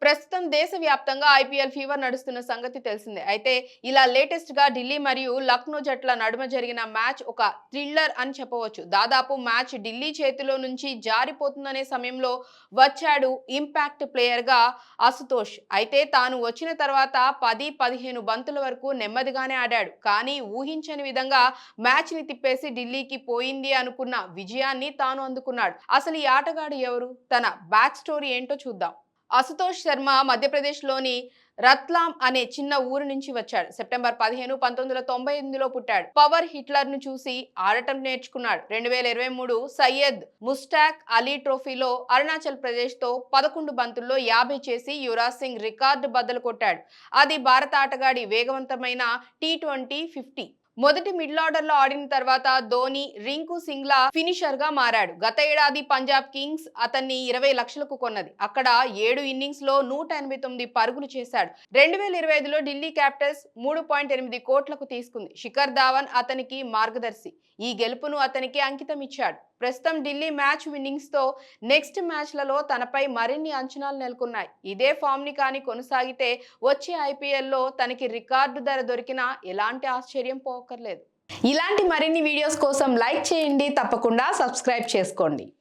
ప్రస్తుతం దేశవ్యాప్తంగా IPL fever నడుస్తున్న సంగతి తెలిసిందే. అయితే ఇలా లేటెస్ట్ గా ఢిల్లీ మరియు లక్నో జట్ల నడుమ జరిగిన మ్యాచ్ ఒక థ్రిల్లర్ అని చెప్పవచ్చు. దాదాపు మ్యాచ్ ఢిల్లీ చేతిలో నుంచి జారిపోతుందనే సమయంలో వచ్చాడు ఇంపాక్ట్ ప్లేయర్ గా అశుతోష్. అయితే తాను వచ్చిన తర్వాత 10-15 బంతుల వరకు నెమ్మదిగానే ఆడాడు. కానీ ఊహించని విధంగా మ్యాచ్ ని తిప్పేసి ఢిల్లీకి పోయింది అనుకున్న విజయాన్ని తాను అందుకున్నాడు. అసలు ఈ ఆటగాడు ఎవరు? తన బ్యాక్ స్టోరీ ఏంటో చూద్దాం. అశుతోష్ శర్మ మధ్యప్రదేశ్‌లోని రత్లాం అనే చిన్న ఊరు నుంచి వచ్చాడు. సెప్టెంబర్ 15, 1998లో పుట్టాడు. పవర్ హిట్లర్‌ను చూసి ఆడటం నేర్చుకున్నాడు. 2023 సయ్యద్ ముష్టాక్ అలీ ట్రోఫీలో అరుణాచల్ ప్రదేశ్‌తో 11 బంతుల్లో 50 చేసి యువరాజ్ సింగ్ రికార్డు బద్దలు కొట్టాడు. అది భారత ఆటగాడి వేగవంతమైన టీ20 50. మొదటి మిడిల్ ఆర్డర్ లో ఆడిన తర్వాత ధోని, రింకు సింగ్ల ఫినిషర్ గా మారాడు. గత ఏడాది పంజాబ్ కింగ్స్ అతన్ని 20 లక్షలకు కొన్నది. అక్కడ 7 ఇన్నింగ్స్ లో 189 పరుగులు చేశాడు. 2025లో ఢిల్లీ క్యాపిటల్స్ 3.8 కోట్లకు తీసుకుంది. శిఖర్ ధావన్ అతనికి మార్గదర్శి. ఈ గెలుపును అతనికి అంకితం ఇచ్చాడు. ప్రస్తుతం ఢిల్లీ మ్యాచ్ విన్నింగ్స్ తో నెక్స్ట్ మ్యాచ్లలో తనపై మరిన్ని అంచనాలు నెలకొన్నాయి. ఇదే ఫామ్ ని కానీ కొనసాగితే వచ్చే ఐపీఎల్లో తనకి రికార్డు ధర దొరికినా ఎలాంటి ఆశ్చర్యం పోకర్లేదు. ఇలాంటి మరిన్ని వీడియోస్ కోసం లైక్ చేయండి, తప్పకుండా సబ్స్క్రైబ్ చేసుకోండి.